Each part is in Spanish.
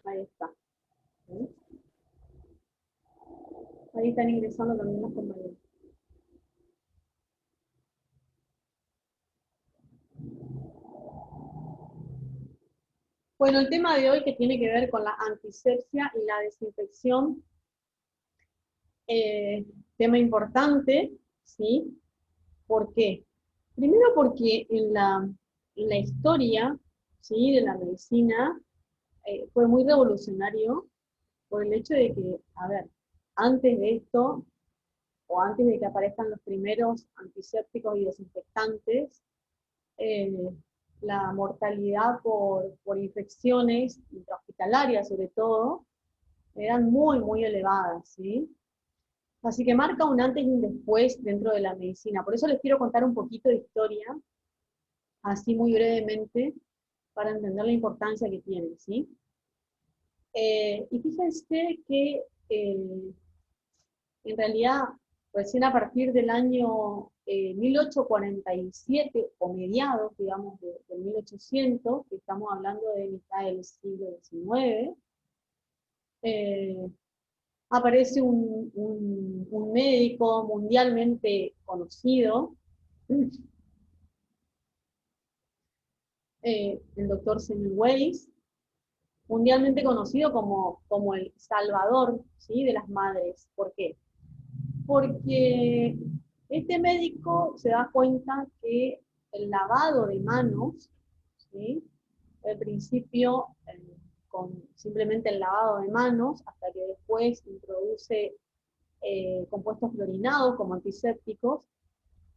Ahí está. ¿Sí? Ahí están ingresando también los compañeros. Bueno, el tema de hoy que tiene que ver con la antisepsia y la desinfección, eh, tema importante, ¿sí? ¿Por qué? Primero porque en la historia, ¿sí?, de la medicina fue muy revolucionario por el hecho de que, a ver, antes de esto, o antes de que aparezcan los primeros antisépticos y desinfectantes, eh, la mortalidad por infecciones intrahospitalarias sobre todo, eran muy, muy elevadas, ¿sí? Así que marca un antes y un después dentro de la medicina. Por eso les quiero contar un poquito de historia, así muy brevemente, para entender la importancia que tiene, ¿sí? Y fíjense que en realidad, recién a partir del año 1847, o mediados, digamos, del 1800, que estamos hablando de mitad del siglo XIX, eh, aparece un médico mundialmente conocido, el doctor Semmelweis, mundialmente conocido como el salvador, ¿sí?, de las madres. ¿Por qué? Porque este médico se da cuenta que el lavado de manos, ¿sí?, al principio con simplemente el lavado de manos, hasta que después introduce compuestos fluorinados como antisépticos,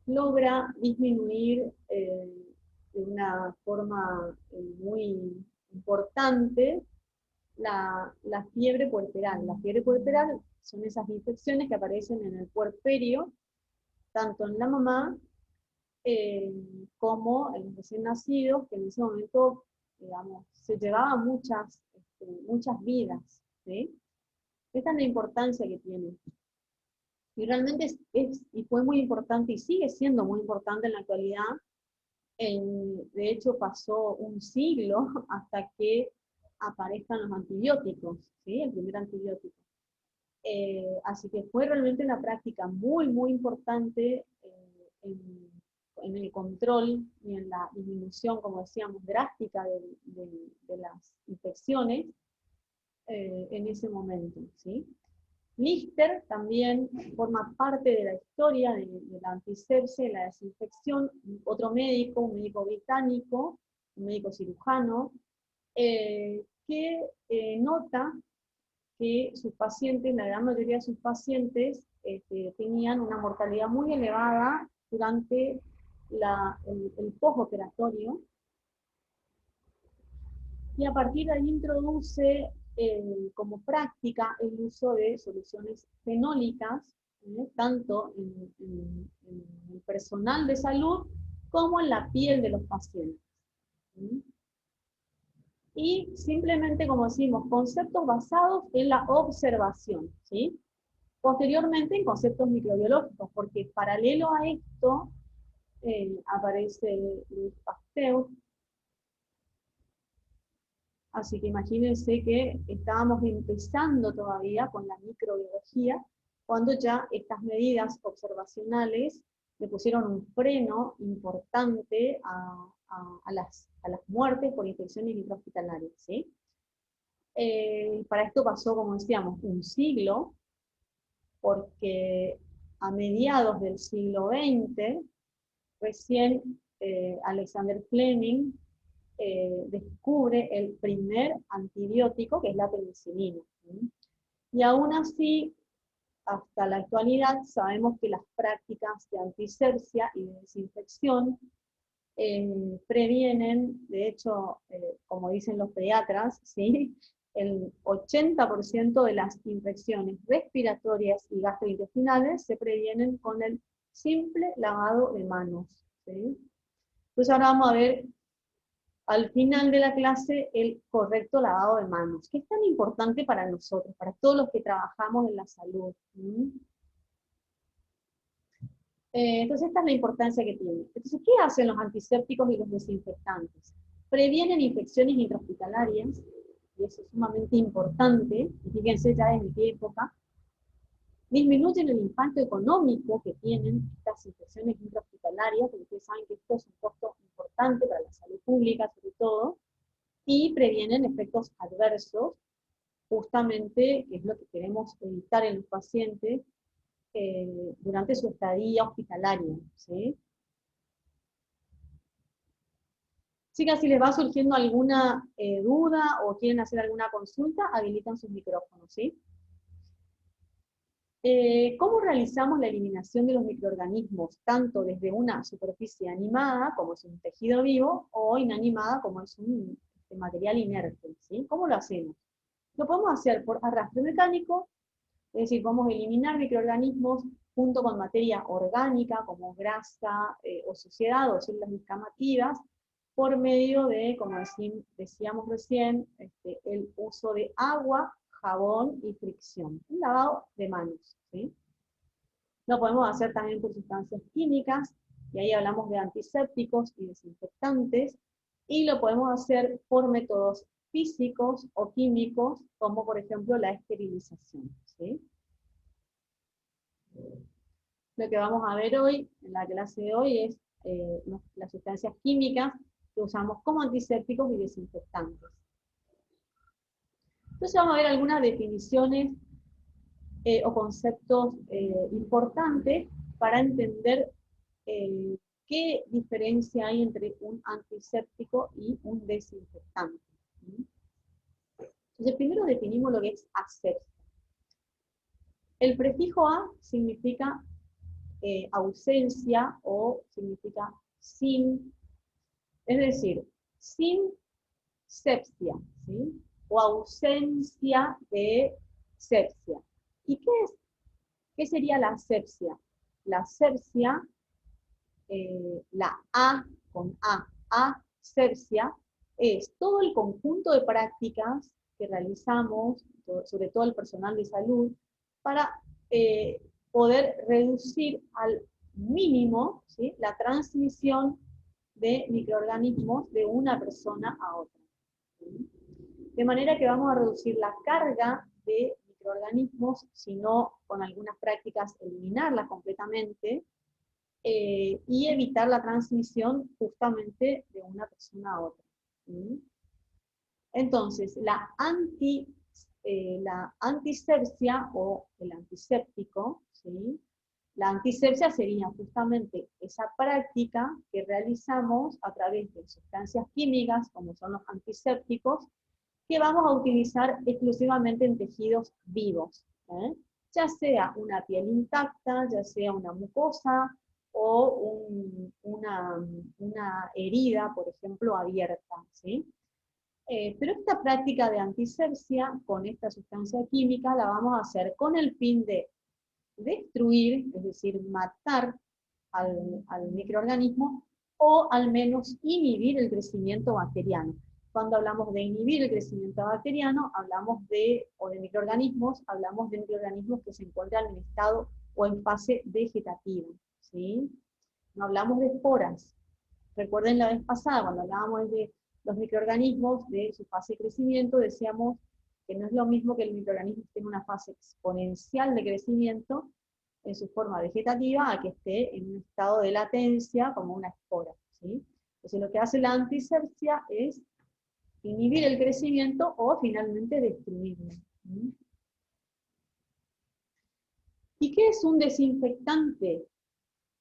logra disminuir de una forma muy importante la fiebre puerperal. La fiebre puerperal son esas infecciones que aparecen en el puerperio, tanto en la mamá eh, como en los recién nacidos, que en ese momento, digamos, se llevaban muchas vidas, ¿sí? Esta es la importancia que tiene. Y realmente y fue muy importante y sigue siendo muy importante en la actualidad. De hecho, pasó un siglo hasta que aparezcan los antibióticos, ¿sí?, el primer antibiótico. Así que fue realmente una práctica muy, muy importante en el control y en la disminución, como decíamos, drástica de las infecciones en ese momento, ¿sí? Lister también forma parte de la historia de la antisepsia y la desinfección. Otro médico, un médico británico, un médico cirujano, que nota que sus pacientes, la gran mayoría de sus pacientes, tenían una mortalidad muy elevada durante el postoperatorio, y a partir de ahí introduce como práctica el uso de soluciones fenólicas, tanto en el personal de salud como en la piel de los pacientes. ¿Sí? Y simplemente, como decimos, conceptos basados en la observación, ¿sí? Posteriormente en conceptos microbiológicos, porque paralelo a esto aparece Louis Pasteur. Así que imagínense que estábamos empezando todavía con la microbiología, cuando ya estas medidas observacionales le pusieron un freno importante a las muertes por infecciones intrahospitalarias, ¿sí? Para esto pasó, como decíamos, un siglo, porque a mediados del siglo XX, recién Alexander Fleming descubre el primer antibiótico, que es la penicilina. ¿Sí? Y aún así, hasta la actualidad, sabemos que las prácticas de antisepsia y de desinfección previenen, de hecho, como dicen los pediatras, ¿sí?, el 80% de las infecciones respiratorias y gastrointestinales se previenen con el simple lavado de manos, ¿sí? Entonces ahora vamos a ver al final de la clase el correcto lavado de manos, que es tan importante para nosotros, para todos los que trabajamos en la salud. Entonces esta es la importancia que tiene. Entonces, ¿qué hacen los antisépticos y los desinfectantes? previenen infecciones intrahospitalarias, y eso es sumamente importante, y fíjense ya desde qué época, disminuyen el impacto económico que tienen estas infecciones intrahospitalarias, porque ustedes saben que esto es un costo importante para la salud pública sobre todo, y previenen efectos adversos, justamente, que es lo que queremos evitar en los pacientes durante su estadía hospitalaria, ¿sí? Chicas, si les va surgiendo alguna duda o quieren hacer alguna consulta, habilitan sus micrófonos, ¿sí? ¿Cómo realizamos la eliminación de los microorganismos, tanto desde una superficie animada, como es un tejido vivo, o inanimada, como es un material inerte, ¿sí? ¿Cómo lo hacemos? Lo podemos hacer por arrastre mecánico, es decir, vamos a eliminar microorganismos junto con materia orgánica, como grasa o suciedad o células descamativas, por medio de, como decíamos recién, el uso de agua, jabón y fricción. Un lavado de manos, ¿sí? Lo podemos hacer también por sustancias químicas, y ahí hablamos de antisépticos y desinfectantes, y lo podemos hacer por métodos físicos o químicos, como por ejemplo la esterilización, ¿sí? Lo que vamos a ver hoy, en la clase de hoy, es las sustancias químicas que usamos como antisépticos y desinfectantes. Entonces vamos a ver algunas definiciones o conceptos importantes para entender qué diferencia hay entre un antiséptico y un desinfectante. Entonces primero definimos lo que es asepsia. El prefijo a significa ausencia o significa sin, es decir, sin sepsia, ¿sí? O ausencia de sepsia. ¿Y qué sería la asepsia? La asepsia, la A con asepsia, es todo el conjunto de prácticas que realizamos, sobre todo el personal de salud, para poder reducir al mínimo, ¿sí?, la transmisión de microorganismos de una persona a otra. ¿Sí? De manera que vamos a reducir la carga de microorganismos, sino con algunas prácticas eliminarlas completamente, y evitar la transmisión justamente de una persona a otra. ¿Sí? Entonces, la antisepsia o el antiséptico, ¿sí? La antisepsia sería justamente esa práctica que realizamos a través de sustancias químicas, como son los antisépticos, que vamos a utilizar exclusivamente en tejidos vivos, ¿eh? Ya sea una piel intacta, ya sea una mucosa o una herida, por ejemplo, abierta, ¿sí? Pero esta práctica de antisepsia con esta sustancia química la vamos a hacer con el fin de destruir, es decir, matar al microorganismo, o al menos inhibir el crecimiento bacteriano. Cuando hablamos de inhibir el crecimiento bacteriano, hablamos o de microorganismos, hablamos de microorganismos que se encuentran en estado o en fase vegetativa, ¿sí? No hablamos de esporas. Recuerden la vez pasada, cuando hablábamos de los microorganismos, de su fase de crecimiento, decíamos que no es lo mismo que el microorganismo esté en una fase exponencial de crecimiento en su forma vegetativa a que esté en un estado de latencia como una espora, ¿sí? Entonces lo que hace la antisepsia es inhibir el crecimiento o finalmente destruirlo. ¿Sí? ¿Y qué es un desinfectante?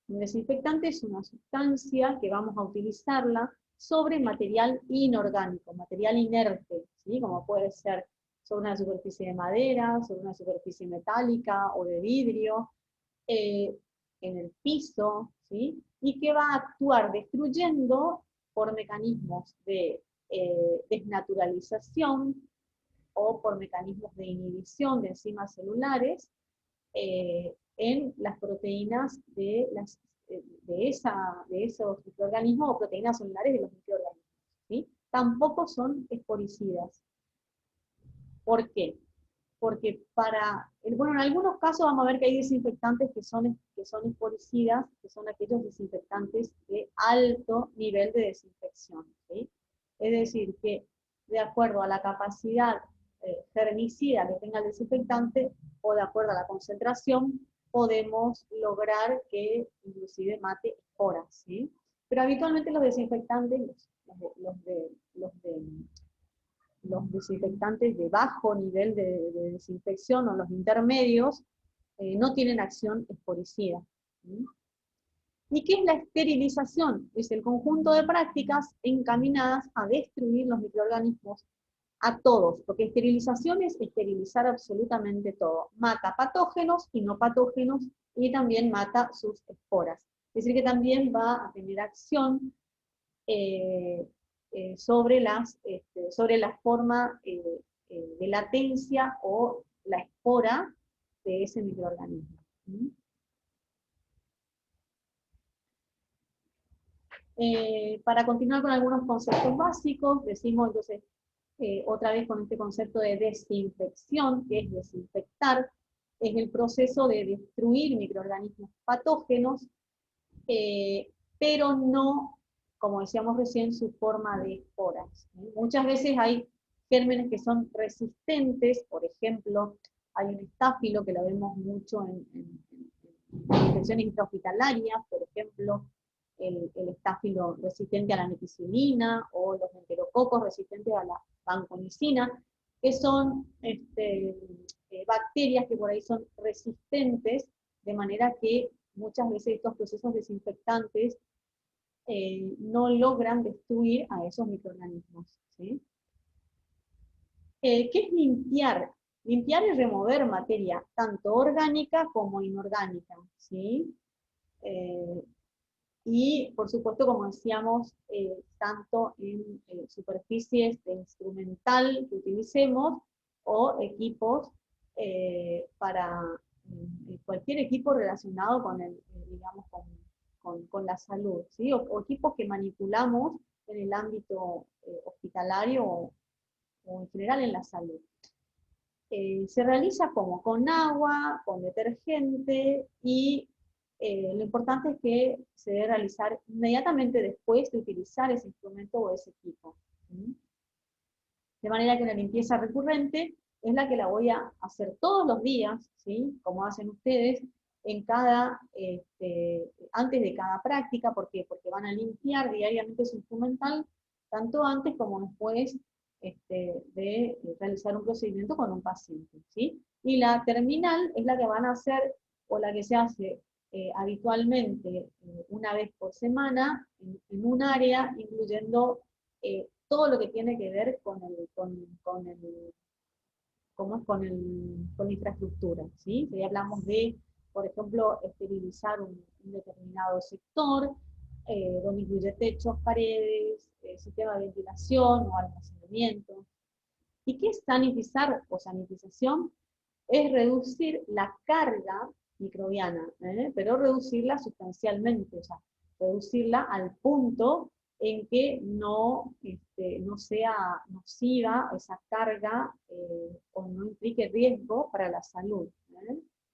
Un desinfectante es una sustancia que vamos a utilizarla sobre material inorgánico, material inerte, ¿sí? Como puede ser sobre una superficie de madera, sobre una superficie metálica o de vidrio, en el piso, ¿sí? Y que va a actuar destruyendo por mecanismos de desnaturalización o por mecanismos de inhibición de enzimas celulares en las proteínas de esos microorganismos o proteínas celulares de los microorganismos, ¿sí? Tampoco son esporicidas. ¿Por qué? Porque bueno, en algunos casos vamos a ver que hay desinfectantes que son esporicidas, que son aquellos desinfectantes de alto nivel de desinfección, ¿sí? Es decir, que de acuerdo a la capacidad germicida que tenga el desinfectante, o de acuerdo a la concentración, podemos lograr que inclusive mate esporas, ¿sí? Pero habitualmente los desinfectantes, los desinfectantes de bajo nivel de desinfección o los intermedios, no tienen acción esporicida. ¿Sí? ¿Y qué es la esterilización? Es el conjunto de prácticas encaminadas a destruir los microorganismos a todos, porque esterilización es esterilizar absolutamente todo. Mata patógenos y no patógenos, y también mata sus esporas. Es decir, que también va a tener acción sobre la forma de latencia o la espora de ese microorganismo. ¿Mm? Para continuar con algunos conceptos básicos, decimos entonces, otra vez con este concepto de desinfección, que es desinfectar, es el proceso de destruir microorganismos patógenos, pero no, como decíamos recién, su forma de esporas. Muchas veces hay gérmenes que son resistentes, por ejemplo, hay un estáfilo que lo vemos mucho en infecciones intrahospitalarias, por ejemplo, el estáfilo resistente a la meticilina o los enterococos resistentes a la vancomicina, que son bacterias que por ahí son resistentes, de manera que muchas veces estos procesos desinfectantes no logran destruir a esos microorganismos. ¿Sí? ¿Qué es limpiar? Limpiar es remover materia, tanto orgánica como inorgánica. ¿Sí? Eh, y, por supuesto, como decíamos, tanto en superficies de instrumental que utilicemos o equipos para cualquier equipo relacionado con digamos, con la salud, ¿sí? O equipos que manipulamos en el ámbito hospitalario o en general en la salud. Se realiza como con agua, con detergente, y lo importante es que se debe realizar inmediatamente después de utilizar ese instrumento o ese equipo. ¿Sí? De manera que una limpieza recurrente es la que la voy a hacer todos los días, ¿sí? Como hacen ustedes, antes de cada práctica. ¿Por qué? Porque van a limpiar diariamente su instrumental, tanto antes como después de realizar un procedimiento con un paciente, ¿sí? Y la terminal es la que van a hacer, o la que se hace habitualmente una vez por semana, en un área, incluyendo todo lo que tiene que ver con la infraestructura, ¿sí? Si hablamos de, por ejemplo, esterilizar un determinado sector, donde incluye techos, paredes, sistema de ventilación o almacenamiento. ¿Y qué es sanitizar o sanitización? Es reducir la carga microbiana, pero reducirla sustancialmente, o sea, reducirla al punto en que no sea nociva esa carga o no implique riesgo para la salud,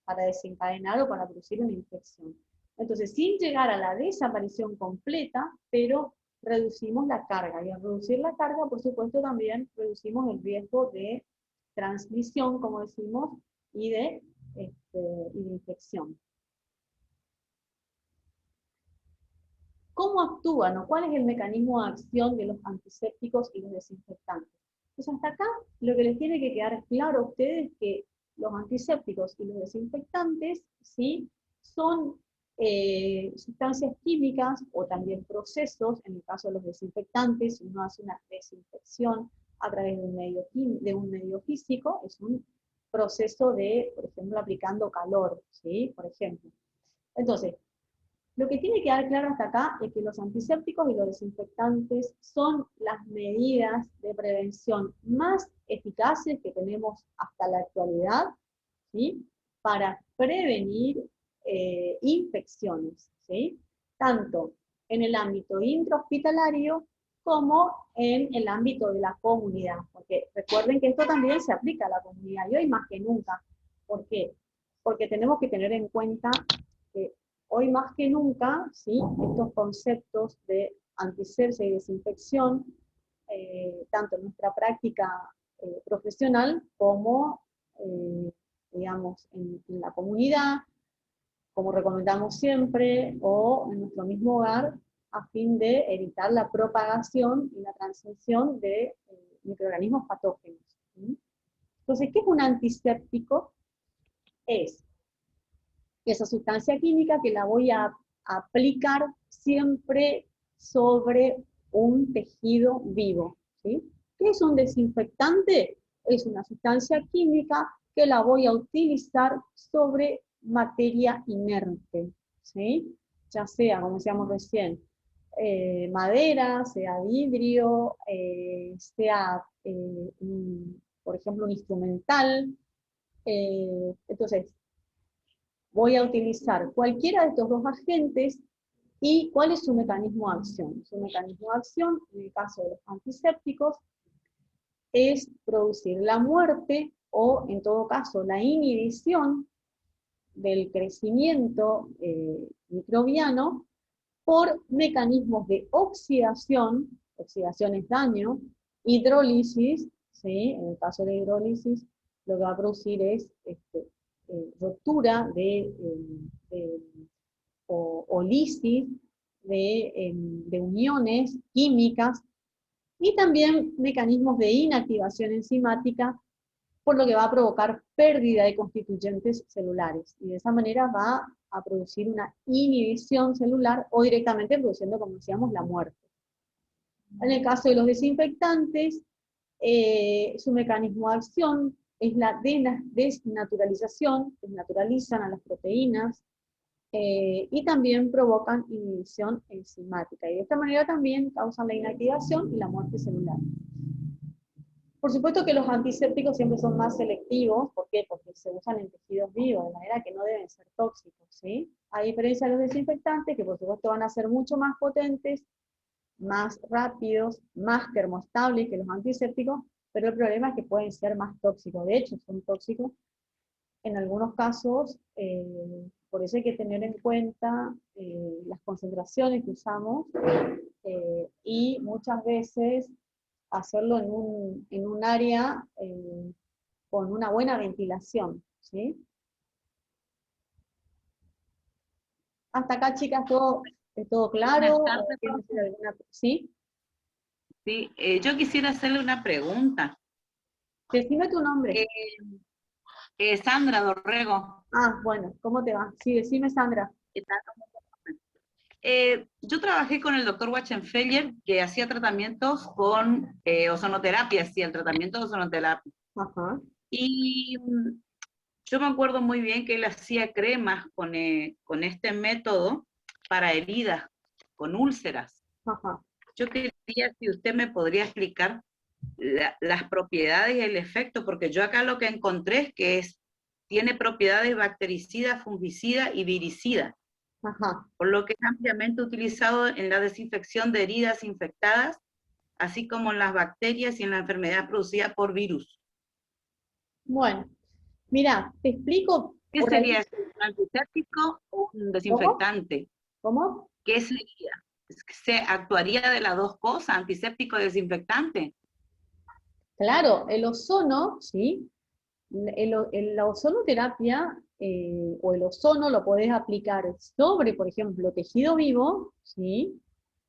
para desencadenar o para producir una infección. Entonces, sin llegar a la desaparición completa, pero reducimos la carga. Y al reducir la carga, por supuesto, también reducimos el riesgo de transmisión, como decimos, y y de infección. ¿Cómo actúan o cuál es el mecanismo de acción de los antisépticos y los desinfectantes? Pues hasta acá lo que les tiene que quedar claro a ustedes es que los antisépticos y los desinfectantes, ¿sí?, son sustancias químicas o también procesos. En el caso de los desinfectantes, uno hace una desinfección a través de un medio físico, es un proceso de, por ejemplo, aplicando calor, ¿sí?, por ejemplo. Entonces, lo que tiene que quedar claro hasta acá es que los antisépticos y los desinfectantes son las medidas de prevención más eficaces que tenemos hasta la actualidad, ¿sí?, para prevenir infecciones, ¿sí?, tanto en el ámbito intrahospitalario como en el ámbito de la comunidad, porque recuerden que esto también se aplica a la comunidad, y hoy más que nunca. ¿Por qué? Porque tenemos que tener en cuenta que hoy más que nunca, ¿sí?, estos conceptos de antisepsia y desinfección tanto en nuestra práctica profesional como, digamos, en la comunidad, como recomendamos siempre, o en nuestro mismo hogar, a fin de evitar la propagación y la transmisión de microorganismos patógenos. ¿Sí? Entonces, ¿qué es un antiséptico? Es esa sustancia química que la voy a aplicar siempre sobre un tejido vivo. ¿Sí? ¿Qué es un desinfectante? Es una sustancia química que la voy a utilizar sobre materia inerte, ¿sí? Ya sea, como decíamos recién, madera, sea vidrio, sea, por ejemplo, un instrumental. Entonces, voy a utilizar cualquiera de estos dos agentes. ¿Y cuál es su mecanismo de acción? Su mecanismo de acción, en el caso de los antisépticos, es producir la muerte o, en todo caso, la inhibición del crecimiento microbiano por mecanismos de oxidación, oxidación es daño, hidrólisis, ¿sí? En el caso de hidrólisis, lo que va a producir es ruptura o lisis de uniones químicas y también mecanismos de inactivación enzimática, por lo que va a provocar pérdida de constituyentes celulares. Y de esa manera va a producir una inhibición celular o directamente produciendo, como decíamos, la muerte. En el caso de los desinfectantes, su mecanismo de acción es la desnaturalización, desnaturalizan a las proteínas, y también provocan inhibición enzimática. Y de esta manera también causan la inactivación y la muerte celular. Por supuesto que los antisépticos siempre son más selectivos. ¿Por qué? Porque se usan en tejidos vivos, de manera que no deben ser tóxicos, ¿sí? A diferencia de los desinfectantes, que por supuesto van a ser mucho más potentes, más rápidos, más termoestables que los antisépticos, pero el problema es que pueden ser más tóxicos. De hecho, son tóxicos en algunos casos. Por eso hay que tener en cuenta las concentraciones que usamos, y muchas veces hacerlo en un área con una buena ventilación, ¿sí? Hasta acá, chicas, ¿es todo claro? Buenas ¿O tardes, quieren decir profe. alguna? ¿Sí? Sí, yo quisiera hacerle una pregunta. Decime tu nombre. Eh, Sandra Dorrego. Ah, bueno, ¿cómo te va? Sí, decime, Sandra. ¿Qué tal? Yo trabajé con el doctor Wachenfeller, que hacía tratamientos con ozonoterapia, hacía el tratamiento de ozonoterapia. Ajá, Y yo me acuerdo muy bien que él hacía cremas con este método para heridas, con úlceras. ajá. Yo quería si usted me podría explicar las propiedades y el efecto, porque yo acá lo que encontré es que tiene propiedades bactericidas, fungicidas y viricidas, Ajá. por lo que es ampliamente utilizado en la desinfección de heridas infectadas, así como en las bacterias y en la enfermedad producida por virus. Bueno, mira, te explico ¿Qué por ahí. sería eso? ¿Un antiséptico o un ¿Cómo? desinfectante? ¿Cómo? ¿Qué sería? ¿Se actuaría de las dos cosas, antiséptico y desinfectante? Claro, el ozono, ¿sí? La ozonoterapia o el ozono lo podés aplicar sobre, por ejemplo, tejido vivo, ¿sí?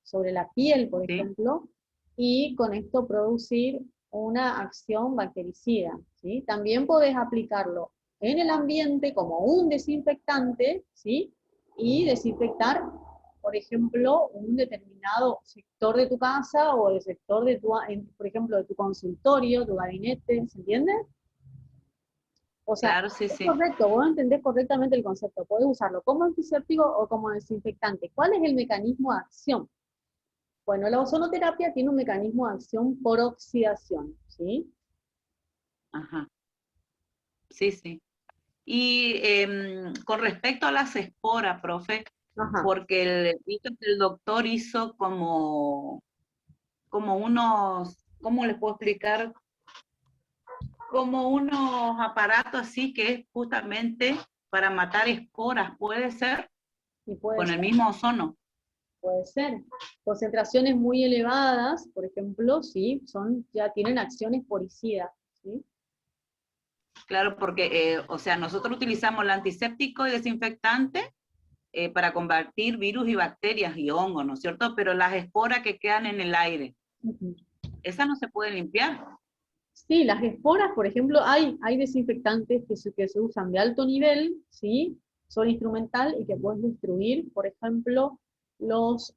Sobre la piel, por ¿Sí? ejemplo, y con esto producir una acción bactericida, ¿sí? También podés aplicarlo en el ambiente como un desinfectante, ¿sí? Y desinfectar, por ejemplo, un determinado sector de tu casa o el sector de por ejemplo, de tu consultorio, tu gabinete, ¿se entiende? O sea, Claro, sí, es sí. correcto, vos entendés correctamente el concepto, podés usarlo como antiséptico o como desinfectante. ¿Cuál es el mecanismo de acción? Bueno, la ozonoterapia tiene un mecanismo de acción por oxidación, ¿sí? Ajá. Sí, sí. Y con respecto a las esporas, profe, Ajá, porque visto que el doctor hizo como unos, ¿cómo les puedo explicar? Como unos aparatos así que es justamente para matar esporas, puede ser, y puede con el ser, mismo ozono. puede ser. Concentraciones muy elevadas, por ejemplo, sí, ya tienen acciones poricidas, ¿sí? Claro, porque, o sea, nosotros utilizamos el antiséptico y desinfectante para combatir virus y bacterias y hongos, ¿no es cierto? Pero las esporas que quedan en el aire, Ujú. esas no se pueden limpiar. Sí, las esporas, por ejemplo, hay desinfectantes que se usan de alto nivel, ¿sí? Son instrumental y que pueden destruir, por ejemplo, los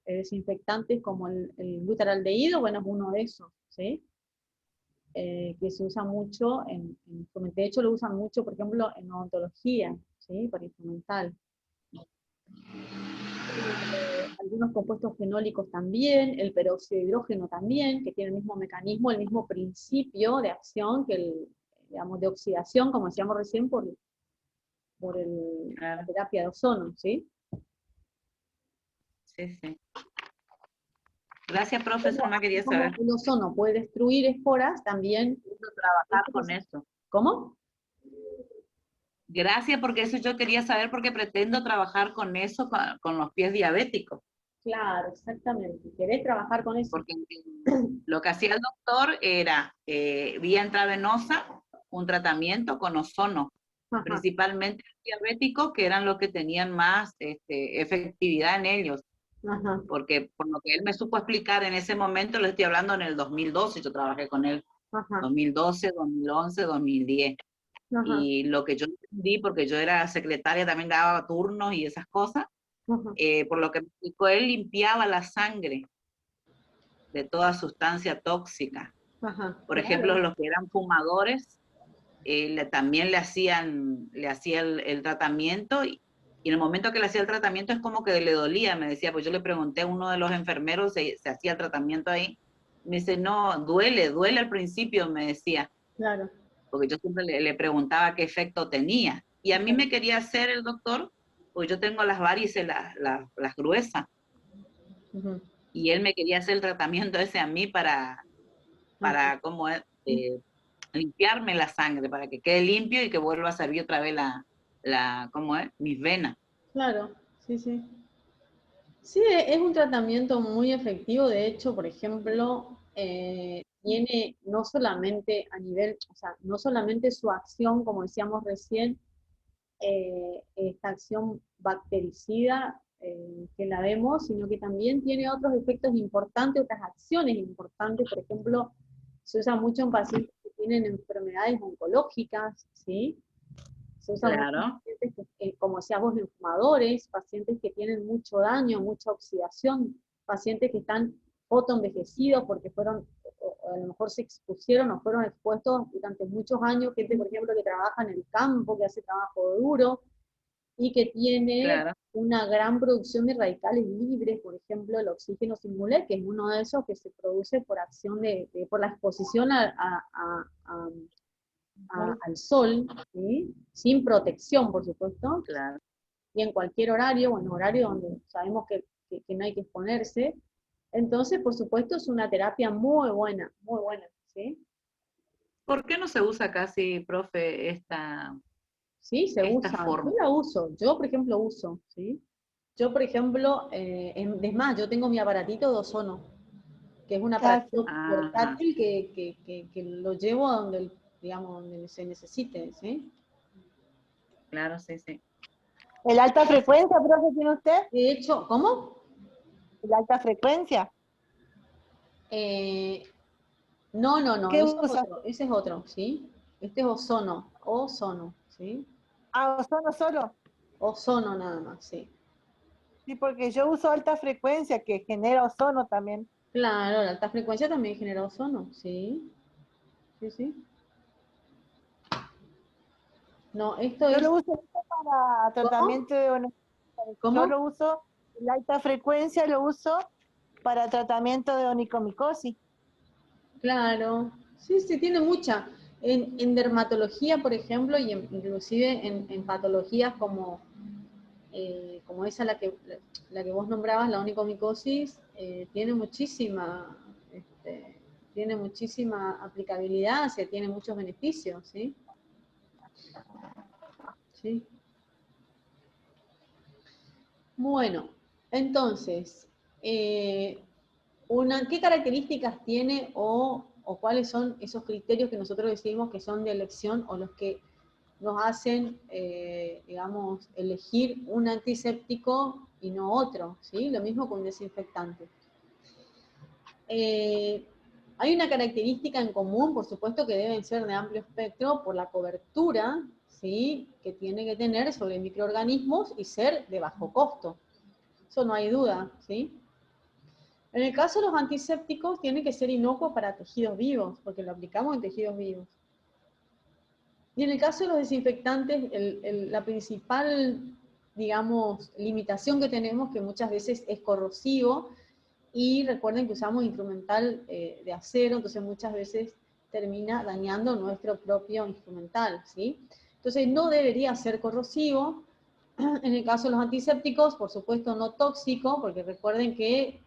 desinfectantes como el butardehído, bueno, es uno de esos, ¿sí? Que se usa mucho de hecho lo usan mucho, por ejemplo, en odontología, ¿sí? Para instrumental. Algunos compuestos fenólicos también, el peróxido de hidrógeno también, que tiene el mismo mecanismo, el mismo principio de acción que digamos, de oxidación, como decíamos recién, por la Claro, terapia de ozono, ¿sí? sí, sí. Gracias, profesor, Como, me quería como saber. el ozono puede destruir esporas, también. Trabajar con eso. ¿Cómo? Gracias, porque eso yo quería saber porque pretendo trabajar con eso, con los pies diabéticos. Claro, exactamente. ¿Querés trabajar con eso? Porque lo que hacía el doctor era vía intravenosa, un tratamiento con ozono, Ajá, principalmente diabéticos, que eran los que tenían más efectividad en ellos. ajá, Porque por lo que él me supo explicar en ese momento, lo estoy hablando en el 2012, yo trabajé con él ajá, 2012, 2011, 2010. ajá, Y lo que yo entendí, porque yo era secretaria, también daba turnos y esas cosas, ajá, por lo que me explicó, él limpiaba la sangre de toda sustancia tóxica. ajá, Por ejemplo, claro, los que eran fumadores, también le hacía el tratamiento y en el momento que le hacía el tratamiento es como que le dolía, me decía, pues yo le pregunté a uno de los enfermeros, se hacía el tratamiento ahí, me dice, no, duele al principio, me decía, claro. porque yo siempre le preguntaba qué efecto tenía. Y a mí me quería hacer el doctor, pues yo tengo las varices, las gruesas, Ujú, y él me quería hacer el tratamiento ese a mí ujú. ¿cómo es? Limpiarme la sangre, para que quede limpio y que vuelva a salir otra vez ¿cómo es? Mis venas. Claro, sí, sí. Sí, es un tratamiento muy efectivo. De hecho, por ejemplo, tiene no solamente a nivel, o sea, no solamente su acción, como decíamos recién, esta acción bactericida que la vemos, sino que también tiene otros efectos importantes, otras acciones importantes. Por ejemplo, se usa mucho en pacientes que tienen enfermedades oncológicas, ¿sí? Se usa mucho en Claro, pacientes como decíamos, en fumadores, pacientes que tienen mucho daño, mucha oxidación, pacientes que están fotoenvejecidos porque fueron, o a lo mejor se expusieron o fueron expuestos durante muchos años, gente, por ejemplo, que trabaja en el campo, que hace trabajo duro y que tiene claro, una gran producción de radicales libres, por ejemplo, el oxígeno singular, que es uno de esos que se produce por acción por la exposición al sol, ¿sí? Sin protección, por supuesto, claro. y en cualquier horario, bueno, horario donde sabemos que no hay que exponerse. Entonces, por supuesto, es una terapia muy buena, ¿sí? ¿Por qué no se usa casi, profe, Sí, se esta usa. Yo forma? la uso. Yo, por ejemplo, uso, ¿sí? Yo, por ejemplo, es más, yo tengo mi aparatito de ozono, que es un Ah, sí. aparatito Ajá, portátil que lo llevo a donde, digamos, donde se necesite, ¿sí? claro, sí, sí. ¿El alta frecuencia, profe, tiene usted? De hecho, ¿cómo? ¿El alta frecuencia? Eh, no, no, no, ¿Qué usa? ese es otro, ¿sí? Este es ozono, ¿sí? Ah, ozono solo. Ozono nada más, sí. Sí, porque yo uso alta frecuencia, que genera ozono también. Claro, la alta frecuencia también genera ozono, sí, sí, sí. No, esto Yo lo es, uso para ¿cómo? tratamiento de... Yo ¿Cómo? lo uso, la alta frecuencia lo uso para tratamiento de onicomicosis. Claro, sí, sí, tiene mucha. En dermatología, por ejemplo, y inclusive en patologías como esa la que vos nombrabas, la onicomicosis, este, tiene muchísima aplicabilidad, o sea, tiene muchos beneficios, ¿sí? Sí. Bueno, entonces, ¿qué características tiene o cuáles son esos criterios que nosotros decimos que son de elección o los que nos hacen, digamos, elegir un antiséptico y no otro, ¿sí? Lo mismo con un desinfectante. Hay una característica en común, por supuesto, que deben ser de amplio espectro por la cobertura, ¿sí?, que tiene que tener sobre microorganismos y ser de bajo costo. Eso no hay duda, ¿sí? En el caso de los antisépticos, tienen que ser inocuos para tejidos vivos, porque lo aplicamos en tejidos vivos. Y en el caso de los desinfectantes, la principal, digamos, limitación que tenemos, que muchas veces es corrosivo, y recuerden que usamos instrumental de acero, entonces muchas veces termina dañando nuestro propio instrumental, ¿sí? Entonces no debería ser corrosivo. En el caso de los antisépticos, por supuesto no tóxico, porque recuerden que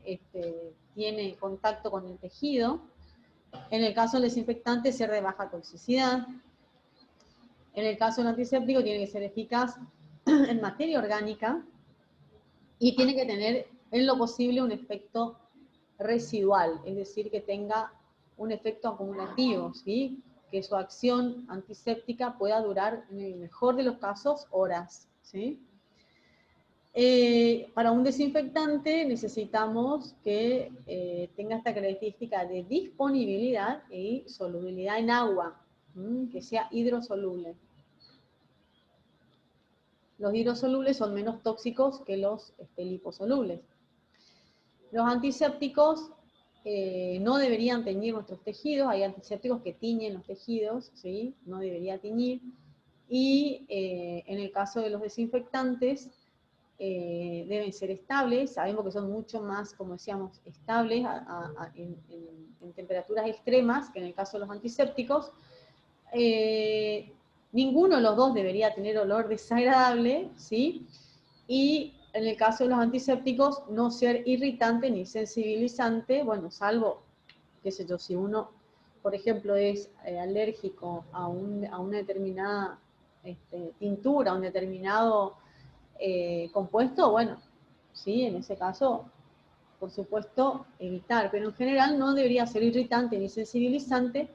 tiene contacto con el tejido. En el caso del desinfectante, ser de baja toxicidad. En el caso del antiséptico, tiene que ser eficaz en materia orgánica y tiene que tener, en lo posible, un efecto residual, es decir, que tenga un efecto acumulativo, ¿sí? Que su acción antiséptica pueda durar, en el mejor de los casos, horas, ¿sí? Para un desinfectante necesitamos que tenga esta característica de disponibilidad y solubilidad en agua, que sea hidrosoluble. Los hidrosolubles son menos tóxicos que los liposolubles. Los antisépticos no deberían teñir nuestros tejidos, hay antisépticos que tiñen los tejidos, ¿sí? No debería teñir. Y en el caso de los desinfectantes, deben ser estables, sabemos que son mucho más, como decíamos, estables en temperaturas extremas que en el caso de los antisépticos. Ninguno de los dos debería tener olor desagradable, ¿sí? Y en el caso de los antisépticos, no ser irritante ni sensibilizante, bueno, salvo, qué sé yo, si uno, por ejemplo, es alérgico a una determinada tintura, a un determinado compuesto, bueno, sí, en ese caso, por supuesto, evitar, pero en general no debería ser irritante ni sensibilizante,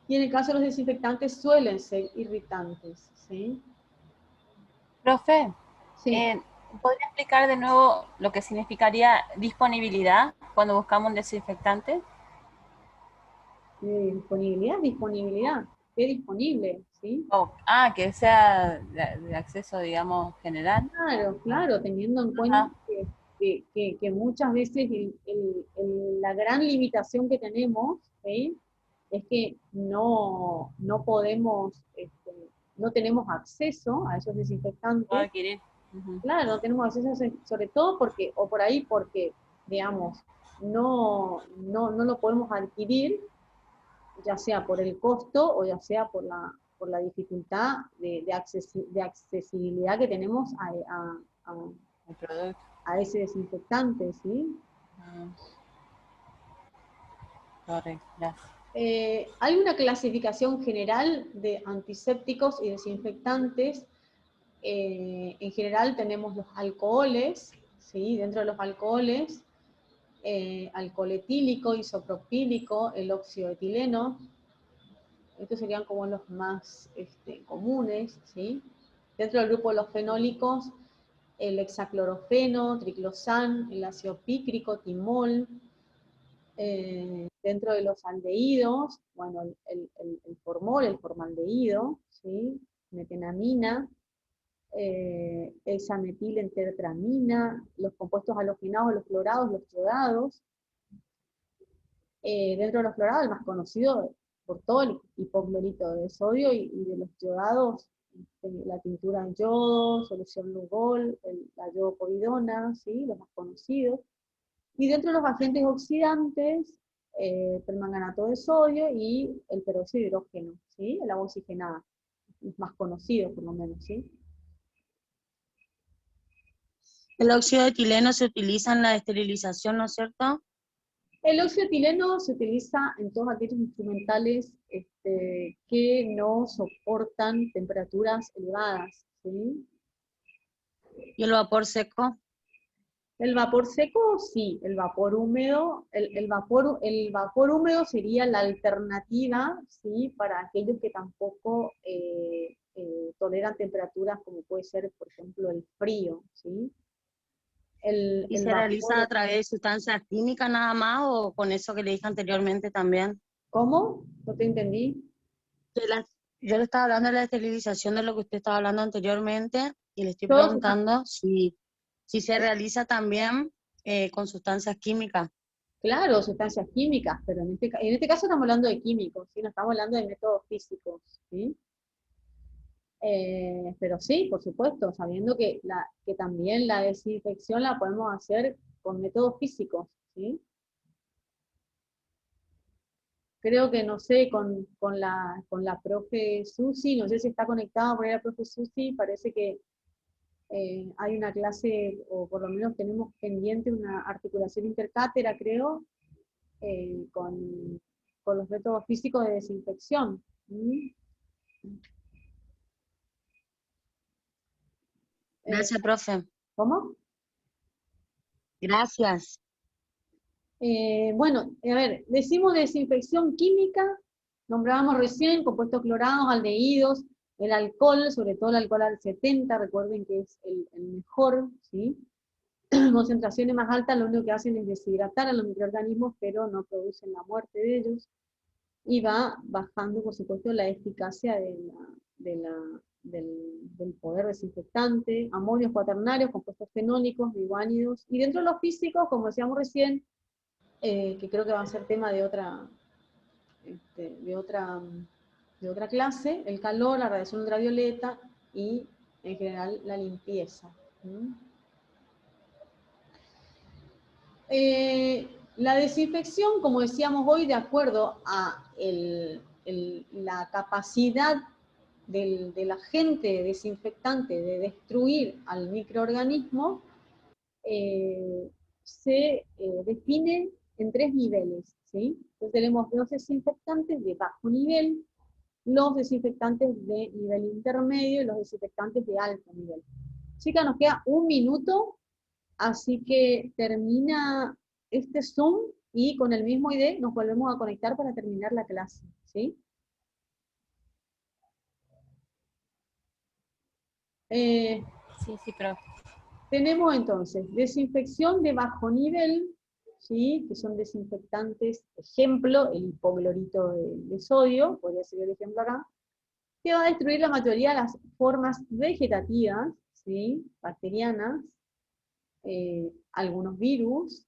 y en el caso de los desinfectantes suelen ser irritantes, ¿sí? Profe, Sí. ¿podría explicar de nuevo lo que significaría disponibilidad cuando buscamos un desinfectante? Disponibilidad, disponibilidad, es disponible, ¿sí? Que sea de acceso, digamos, general. Claro, claro, teniendo en cuenta que muchas veces la gran limitación que tenemos, ¿sí?, es que no podemos, no tenemos acceso a esos desinfectantes. Adquirir. Uh-huh. Claro, no tenemos acceso, sobre todo porque, o por ahí porque, digamos, no lo podemos adquirir, ya sea por el costo o ya sea por la dificultad de accesibilidad que tenemos El producto. a ese desinfectante, ¿sí? Correcto, gracias. Hay una clasificación general de antisépticos y desinfectantes. En general tenemos los alcoholes, ¿sí? Dentro de los alcoholes, alcohol etílico, isopropílico, el óxido de etileno. Estos serían como los más comunes, ¿sí? Dentro del grupo de los fenólicos, el hexaclorofeno, triclosan, el ácido pícrico, timol. Dentro de los aldehídos, bueno, el formol, el formaldehído, ¿sí? Metenamina, hexametilentretramina, los compuestos haloginados, los fluorados, los iodados. Dentro de los fluorados, el más conocido por todo el hipoclorito de sodio y de los iodados, la tintura en yodo, solución Lugol, la yodopovidona, ¿sí?, los más conocidos. Y dentro de los agentes oxidantes, permanganato de sodio y el peróxido de hidrógeno, ¿sí?, el agua oxigenada, los más conocidos por lo menos, ¿sí? El óxido de etileno se utiliza en la esterilización, ¿no es cierto? El óxido de etileno se utiliza en todos aquellos instrumentales que no soportan temperaturas elevadas, ¿sí? ¿Y el vapor seco? El vapor seco, sí. El vapor húmedo, el vapor húmedo sería la alternativa, ¿sí? Para aquellos que tampoco toleran temperaturas como puede ser, por ejemplo, el frío, ¿sí? ¿Y El se realiza a vapor, través de sustancias químicas nada más o con eso que le dije anteriormente también? ¿cómo? No te entendí. Yo le estaba hablando de la esterilización de lo que usted estaba hablando anteriormente y le estoy Todos están- preguntando si se realiza también con sustancias químicas. Claro, sustancias químicas, pero en este caso estamos hablando de químicos, ¿sí? No estamos hablando de métodos físicos, ¿sí? Pero sí, por supuesto, sabiendo que también la desinfección la podemos hacer con métodos físicos, ¿sí? Creo que, no sé, con la profe Susi, no sé si está conectada por ahí la profe Susi, parece que hay una clase, o por lo menos tenemos pendiente una articulación intercátedra, creo, con los métodos físicos de desinfección. ¿Mm? Gracias, profe. ¿Cómo? Gracias. Bueno, a ver, decimos desinfección química, nombrábamos recién compuestos clorados, aldehídos, el alcohol, sobre todo el alcohol al 70, recuerden que es el mejor, ¿sí? Concentraciones más altas lo único que hacen es deshidratar a los microorganismos, pero no producen la muerte de ellos, y va bajando, por supuesto, la eficacia del poder desinfectante, amonios cuaternarios, compuestos fenólicos, biguánidos, y dentro de los físicos, como decíamos recién, que creo que va a ser tema de otra, de otra clase, el calor, la radiación ultravioleta y en general la limpieza. La desinfección, como decíamos hoy, de acuerdo a la capacidad del agente desinfectante de destruir al microorganismo, se define en 3 niveles, ¿sí? Entonces tenemos los desinfectantes de bajo nivel, los desinfectantes de nivel intermedio y los desinfectantes de alto nivel. Chicas, nos queda 1 minuto, así que termina este Zoom y con el mismo ID nos volvemos a conectar para terminar la clase, ¿sí? Sí, profe. Tenemos entonces desinfección de bajo nivel, ¿sí? Que son desinfectantes, ejemplo, el hipoclorito de sodio, podría ser el ejemplo acá, que va a destruir la mayoría de las formas vegetativas, ¿sí? Bacterianas, algunos virus,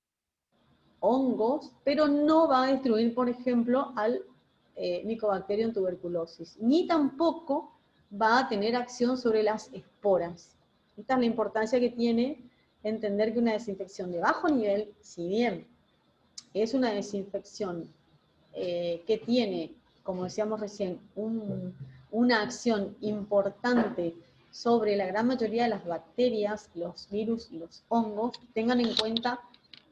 hongos, pero no va a destruir, por ejemplo, al Mycobacterium tuberculosis, ni tampoco va a tener acción sobre las esporas. Esta es la importancia que tiene entender que una desinfección de bajo nivel, si bien es una desinfección que tiene, como decíamos recién, una acción importante sobre la gran mayoría de las bacterias, los virus y los hongos, tengan en cuenta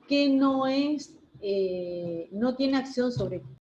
que no tiene acción sobre